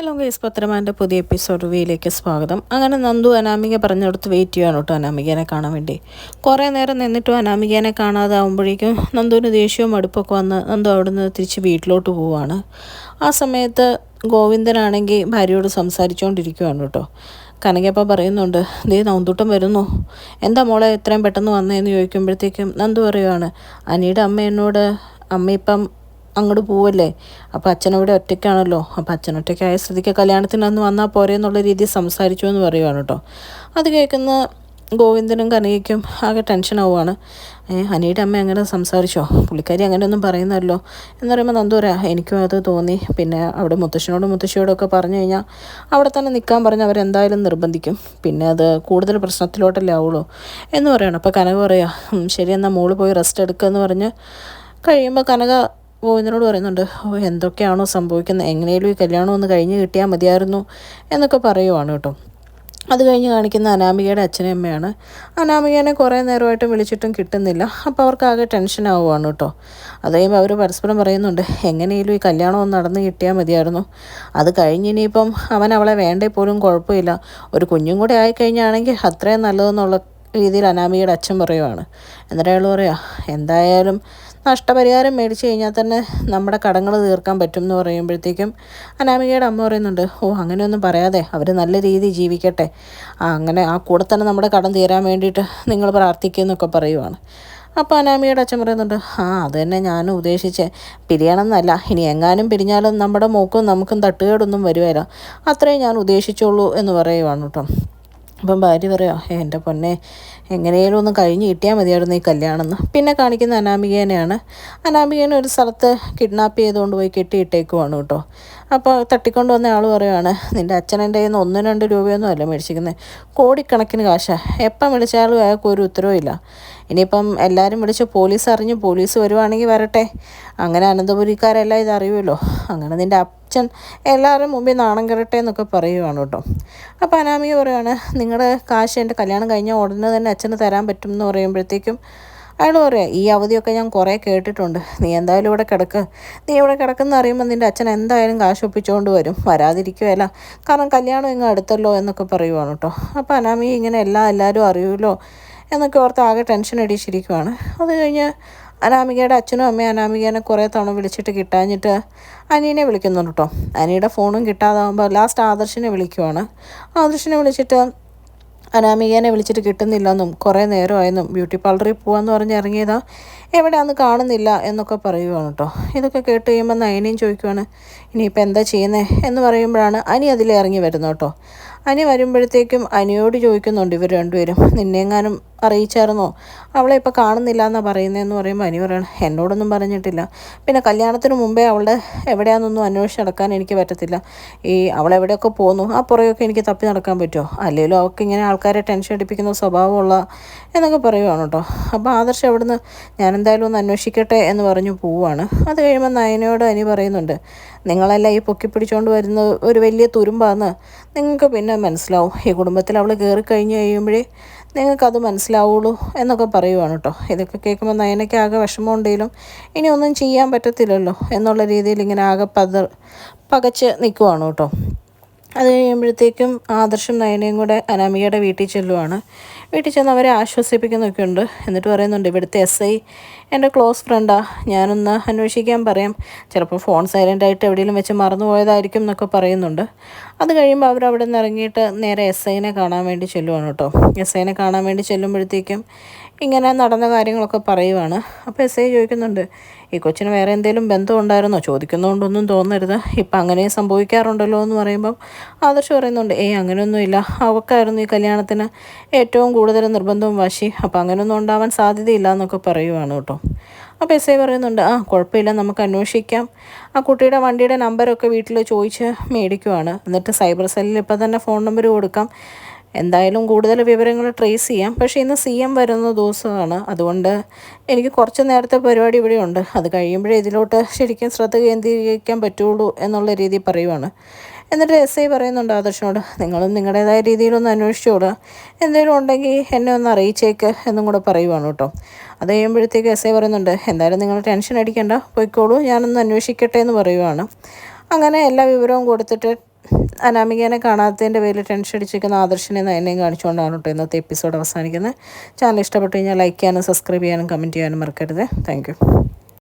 Hello guys, പത്രമാൻ്റെ പുതിയ episode റിവ്യൂയിലേക്ക് സ്വാഗതം. അങ്ങനെ നന്ദു അനാമിക പറഞ്ഞെടുത്ത് വെയിറ്റ് ചെയ്യുകയാണ് കേട്ടോ അനാമികേനെ കാണാൻ വേണ്ടി. കുറേ നേരം നിന്നിട്ടും അനാമികേനെ കാണാതെ ആകുമ്പോഴേക്കും നന്ദുവിന് ദേഷ്യവും മടുപ്പൊക്കെ വന്ന് നന്ദു അവിടുന്ന് തിരിച്ച് വീട്ടിലോട്ട് പോവുകയാണ്. ആ സമയത്ത് ഗോവിന്ദനാണെങ്കിൽ ഭാര്യയോട് സംസാരിച്ചുകൊണ്ടിരിക്കുകയാണ് കേട്ടോ. കനകയപ്പം പറയുന്നുണ്ട്, ദേ നന്ദൂട്ടം വരുന്നു, എന്താ മോളെ എത്രയും പെട്ടെന്ന് വന്നതെന്ന് ചോദിക്കുമ്പോഴത്തേക്കും നന്ദു പറയുവാണ്, അനിയുടെ അമ്മ എന്നോട് അമ്മ ഇപ്പം അങ്ങോട്ട് പോവല്ലേ, അപ്പോൾ അച്ഛനവിടെ ഒറ്റയ്ക്കാണല്ലോ, അപ്പോൾ അച്ഛനൊറ്റയ്ക്കായ സ്ഥിതിക്ക് കല്യാണത്തിന് അന്ന് വന്നാൽ പോരെ എന്നുള്ള രീതിയിൽ സംസാരിച്ചു എന്ന് പറയുവാണ് കേട്ടോ. അത് കേൾക്കുന്ന ഗോവിന്ദനും കനകയ്ക്കും ആകെ ടെൻഷൻ ആവുകയാണ്. അനിയുടെ അമ്മ അങ്ങനെ സംസാരിച്ചോ, പുള്ളിക്കാരി അങ്ങനെയൊന്നും പറയുന്നല്ലോ എന്ന് പറയുമ്പോൾ നന്ദു പറയാം, എനിക്കും അത് തോന്നി, പിന്നെ അവിടെ മുത്തശ്ശനോടും മുത്തശ്ശിയോടൊക്കെ പറഞ്ഞു കഴിഞ്ഞാൽ അവിടെ തന്നെ നിൽക്കാൻ പറഞ്ഞ് അവരെന്തായാലും നിർബന്ധിക്കും, പിന്നെ അത് കൂടുതൽ പ്രശ്നത്തിലോട്ടല്ലേ ആവുള്ളൂ എന്ന് പറയണം. അപ്പോൾ കനക പറയാം, ശരി എന്നാൽ മോള് പോയി റെസ്റ്റ് എടുക്കുക എന്ന് പറഞ്ഞ് കഴിയുമ്പോൾ കനക ഗോവിന്ദനോട് പറയുന്നുണ്ട്, എന്തൊക്കെയാണോ സംഭവിക്കുന്നത്, എങ്ങനെയും ഈ കല്യാണം ഒന്ന് കഴിഞ്ഞ് കിട്ടിയാൽ മതിയായിരുന്നു എന്നൊക്കെ പറയുവാണ് കേട്ടോ. അത് കഴിഞ്ഞ് കാണിക്കുന്ന അനാമികയുടെ അച്ഛനും അമ്മയാണ്. അനാമികേനെ കുറേ നേരമായിട്ടും വിളിച്ചിട്ടും കിട്ടുന്നില്ല. അപ്പോൾ അവർക്കാകെ ടെൻഷൻ ആവുകയാണ് കേട്ടോ. അത് കഴിയുമ്പോൾ അവർ പരസ്പരം പറയുന്നുണ്ട്, എങ്ങനെയും ഈ കല്യാണം ഒന്ന് നടന്ന് കിട്ടിയാൽ മതിയായിരുന്നു, അത് കഴിഞ്ഞിനിയിപ്പം അവൻ അവളെ വേണ്ടേ പോലും കുഴപ്പമില്ല, ഒരു കുഞ്ഞും കൂടെ ആയിക്കഴിഞ്ഞാണെങ്കിൽ അത്രയും നല്ലതെന്നുള്ള രീതിയിൽ അനാമികയുടെ അച്ഛൻ പറയുവാണ്. എന്നിട്ട് അയാൾ പറയാം, എന്തായാലും നഷ്ടപരിഹാരം മേടിച്ച് കഴിഞ്ഞാൽ തന്നെ നമ്മുടെ കടങ്ങൾ തീർക്കാൻ പറ്റും എന്ന് പറയുമ്പോഴത്തേക്കും അനാമികയുടെ അമ്മ പറയുന്നുണ്ട്, അങ്ങനെയൊന്നും പറയാതെ അവർ നല്ല രീതിയിൽ ജീവിക്കട്ടെ, അങ്ങനെ ആ കൂടെ തന്നെ നമ്മുടെ കടം തീരാൻ വേണ്ടിയിട്ട് നിങ്ങൾ പ്രാർത്ഥിക്കുമെന്നൊക്കെ പറയുവാണ്. അപ്പോൾ അനാമികയുടെ അച്ഛൻ പറയുന്നുണ്ട്, അത് തന്നെ ഞാനും ഉദ്ദേശിച്ചേ, പിരിയണമെന്നല്ല, ഇനി എങ്ങാനും പിരിഞ്ഞാലും നമ്മുടെ മോക്കും നമുക്കും തട്ടുകേടൊന്നും വരുമല്ലോ, അത്രയും ഞാൻ ഉദ്ദേശിച്ചുള്ളൂ എന്ന് പറയുവാണ് കേട്ടോ. അപ്പം ഭാര്യ പറയാം, എൻ്റെ പൊന്നെ എങ്ങനെയും ഒന്ന് കഴിഞ്ഞ് കിട്ടിയാൽ മതിയായിരുന്നു ഈ കല്യാണം എന്ന്. പിന്നെ കാണിക്കുന്ന അനാമികേനെയാണ്. അനാമികേനെ ഒരു സ്ഥലത്ത് കിഡ്നാപ്പ് ചെയ്തുകൊണ്ട് പോയി കെട്ടിയിട്ടേക്കുവാണ് കേട്ടോ. അപ്പോൾ തട്ടിക്കൊണ്ട് വന്ന ആൾ പറയുവാണ്, നിൻ്റെ അച്ഛനെൻ്റെ കയ്യിൽ നിന്ന് 1-2 രൂപയൊന്നും അല്ല മേടിച്ചിരിക്കുന്നത്, കോടിക്കണക്കിന് കാശാണ്, എപ്പം വിളിച്ചാലും അയാൾക്ക് ഒരു ഉത്തരവും ഇല്ല, ഇനിയിപ്പം എല്ലാവരും വിളിച്ച് പോലീസ് അറിഞ്ഞ് പോലീസ് വരുവാണെങ്കിൽ വരട്ടെ, അങ്ങനെ അനന്തപുരിക്കാരെല്ലാം ഇത് അറിയുമല്ലോ, അങ്ങനെ നിൻ്റെ അച്ഛൻ എല്ലാവരും മുമ്പിൽ നാണം കെടട്ടെ എന്നൊക്കെ പറയുവാണ് കേട്ടോ. അപ്പോൾ അനാമിക പറയുവാണ്, നിങ്ങളുടെ കാശ് എൻ്റെ കല്യാണം കഴിഞ്ഞാൽ ഉടനെ തന്നെ അച്ഛന് തരാൻ പറ്റും എന്ന് പറയുമ്പോഴത്തേക്കും അയാൾ പറയാം, ഈ അവധിയൊക്കെ ഞാൻ കുറേ കേട്ടിട്ടുണ്ട്, നീ എന്തായാലും ഇവിടെ കിടക്ക്, നീ ഇവിടെ കിടക്കുന്ന അറിയുമ്പോൾ നിൻ്റെ അച്ഛൻ എന്തായാലും കാശ് ഒപ്പിച്ചുകൊണ്ട് വരും, വരാതിരിക്കുമല്ല, കാരണം കല്യാണം ഇങ്ങ് അടുത്തല്ലോ എന്നൊക്കെ പറയുവാണ് കേട്ടോ. അപ്പോൾ അനാമിക ഇങ്ങനെ എല്ലാവരും അറിയുമല്ലോ എന്നൊക്കെ ഓർത്ത് ആകെ ടെൻഷൻ അടിച്ചിരിക്കുവാണ്. അത് കഴിഞ്ഞ് അനാമികയുടെ അച്ഛനും അമ്മയും അനാമികേനെ കുറേ തവണ വിളിച്ചിട്ട് കിട്ടാഞ്ഞിട്ട് അനിയനെ വിളിക്കുന്നുണ്ട് കേട്ടോ. അനിയുടെ ഫോണും കിട്ടാതാകുമ്പോൾ ലാസ്റ്റ് ആദർശിനെ വിളിക്കുവാണ്. ആദർശിനെ വിളിച്ചിട്ട് അനാമികേനെ വിളിച്ചിട്ട് കിട്ടുന്നില്ലെന്നും കുറേ നേരമായെന്നും ബ്യൂട്ടി പാർലറിൽ പോകാമെന്ന് പറഞ്ഞ് ഇറങ്ങിയതാ, എവിടെയാണെന്ന് കാണുന്നില്ല എന്നൊക്കെ പറയുവാണ് കേട്ടോ. ഇതൊക്കെ കേട്ട് കഴിയുമ്പോൾ നയനയും ചോദിക്കുവാണ്, ഇനിയിപ്പോൾ എന്താ ചെയ്യുന്നത് എന്ന് പറയുമ്പോഴാണ് അനി അതിലിറങ്ങി വരുന്നത് കേട്ടോ. അനി വരുമ്പോഴത്തേക്കും അനിയോട് ചോദിക്കുന്നുണ്ട് ഇവർ രണ്ടുപേരും, നിന്നെങ്ങാനും അറിയിച്ചായിരുന്നോ, അവളെ ഇപ്പോൾ കാണുന്നില്ല എന്നാണ് പറയുന്നതെന്ന് പറയുമ്പോൾ അനി പറയണം, എന്നോടൊന്നും പറഞ്ഞിട്ടില്ല, പിന്നെ കല്യാണത്തിന് മുമ്പേ അവളുടെ എവിടെയാണെന്നൊന്നും അന്വേഷിച്ച് നടക്കാൻ എനിക്ക് പറ്റത്തില്ല, ഈ അവളെവിടെയൊക്കെ പോന്നു ആ പുറയൊക്കെ എനിക്ക് തപ്പി നടക്കാൻ പറ്റുമോ, അല്ലെങ്കിലും അവൾക്ക് ഇങ്ങനെ ആൾക്കാരെ ടെൻഷൻ അടിപ്പിക്കുന്ന സ്വഭാവമുള്ള എന്നൊക്കെ പറയുവാണ് കേട്ടോ. അപ്പോൾ ആദർശം അവിടുന്ന് ഞാനെന്തായാലും ഒന്ന് അന്വേഷിക്കട്ടെ എന്ന് പറഞ്ഞു പോവുകയാണ്. അത് കഴിയുമ്പോൾ നയനയോട് അനി പറയുന്നുണ്ട്, നിങ്ങളെല്ലാം ഈ പൊക്കി പിടിച്ചുകൊണ്ട് വരുന്നത് ഒരു വലിയ തുരുമ്പാന്ന് നിങ്ങൾക്ക് പിന്നെ മനസ്സിലാവും, ഈ കുടുംബത്തിൽ അവൾ കയറി കഴിഞ്ഞ് കഴിയുമ്പോഴേ നിങ്ങൾക്കത് മനസ്സിലാവുള്ളൂ എന്നൊക്കെ പറയുവാണ് കേട്ടോ. ഇതൊക്കെ കേൾക്കുമ്പോൾ നയനയ്ക്ക് ആകെ വിഷമമുണ്ടെങ്കിലും ഇനി ഒന്നും ചെയ്യാൻ പറ്റത്തില്ലല്ലോ എന്നുള്ള രീതിയിൽ ഇങ്ങനെ ആകെ പകച്ച് നിൽക്കുവാണ് കേട്ടോ. അത് കഴിയുമ്പോഴത്തേക്കും ആദർശം നയനയും കൂടെ അനാമികയുടെ വീട്ടിൽ ചെല്ലുവാണ്. വീട്ടിൽ ചെന്ന് അവരെ ആശ്വസിപ്പിക്കുന്നൊക്കെ ഉണ്ട്. എന്നിട്ട് പറയുന്നുണ്ട്, ഇവിടുത്തെ SI എൻ്റെ ക്ലോസ് ഫ്രണ്ടാണ്, ഞാനൊന്ന് അന്വേഷിക്കാൻ പറയാം, ചിലപ്പോൾ ഫോൺ സൈലൻ്റായിട്ട് എവിടെയെങ്കിലും വെച്ച് മറന്നു പോയതായിരിക്കും എന്നൊക്കെ പറയുന്നുണ്ട്. അത് കഴിയുമ്പോൾ അവരവിടെ നിന്ന് ഇറങ്ങിയിട്ട് നേരെ SIനെ കാണാൻ വേണ്ടി ചെല്ലുവാണ് കേട്ടോ. SIനെ കാണാൻ വേണ്ടി ചെല്ലുമ്പോഴത്തേക്കും ഇങ്ങനെ നടന്ന കാര്യങ്ങളൊക്കെ പറയുവാണ്. അപ്പോൾ SI ചോദിക്കുന്നുണ്ട്, ഈ കൊച്ചിന് വേറെ എന്തെങ്കിലും ബന്ധം ഉണ്ടായിരുന്നോ, ചോദിക്കുന്നതുകൊണ്ടൊന്നും തോന്നരുത്, ഇപ്പം അങ്ങനെ സംഭവിക്കാറുണ്ടല്ലോ എന്ന് പറയുമ്പം ആദർശ് പറയുന്നുണ്ട്, അങ്ങനെയൊന്നുമില്ല, അവൾക്കായിരുന്നു ഈ കല്യാണത്തിന് ഏറ്റവും കൂടുതൽ നിർബന്ധവും വാശി, അപ്പോൾ അങ്ങനെയൊന്നും ഉണ്ടാവാൻ സാധ്യതയില്ല എന്നൊക്കെ പറയുവാണ് കേട്ടോ. അപ്പോൾ SI പറയുന്നുണ്ട്, കുഴപ്പമില്ല, നമുക്ക് അന്വേഷിക്കാം, ആ കുട്ടിയുടെ വണ്ടിയുടെ നമ്പരൊക്കെ വീട്ടിൽ ചോദിച്ച് മേടിക്കുവാണ്, എന്നിട്ട് സൈബർ സെല്ലിൽ ഇപ്പോൾ തന്നെ ഫോൺ നമ്പർ കൊടുക്കാം, എന്തായാലും കൂടുതൽ വിവരങ്ങൾ ട്രേസ് ചെയ്യാം, പക്ഷേ ഇന്ന് CM വരുന്ന ദിവസമാണ്, അതുകൊണ്ട് എനിക്ക് കുറച്ച് നേരത്തെ പരിപാടി ഇവിടെ ഉണ്ട്, അത് കഴിയുമ്പോഴേ ഇതിലോട്ട് ശരിക്കും ശ്രദ്ധ കേന്ദ്രീകരിക്കാൻ പറ്റുള്ളൂ എന്നുള്ള രീതിയിൽ പറയുവാണ്. എന്നിട്ട് SI പറയുന്നുണ്ട് ആദർശനോട്, നിങ്ങളും നിങ്ങളുടേതായ രീതിയിലൊന്ന് അന്വേഷിച്ചോളുക, എന്തെങ്കിലും ഉണ്ടെങ്കിൽ എന്നെ ഒന്ന് അറിയിച്ചേക്ക് എന്നും കൂടെ പറയുവാണ് കേട്ടോ. അത് കഴിയുമ്പോഴത്തേക്ക് SI പറയുന്നുണ്ട്, എന്തായാലും നിങ്ങൾ ടെൻഷൻ അടിക്കേണ്ട, പോയിക്കോളൂ, ഞാനൊന്ന് അന്വേഷിക്കട്ടെ എന്ന് പറയുവാണ്. അങ്ങനെ എല്ലാ വിവരവും കൊടുത്തിട്ട് അനാമികേനെ കാണാത്തതിൻ്റെ പേരിൽ ടെൻഷൻ അടിച്ചിരിക്കുന്ന ആദർശിനെ എന്നെയും കാണിച്ചുകൊണ്ടാണ് കേട്ടോ ഇന്നത്തെ എപ്പിസോഡ് അവസാനിക്കുന്നത്. ചാനൽ ഇഷ്ടപ്പെട്ടു കഴിഞ്ഞാൽ ലൈക്ക് ചെയ്യാനും സബ്സ്ക്രൈബ് ചെയ്യാനും കമൻറ്റ് ചെയ്യാനും മറക്കരുത്. താങ്ക്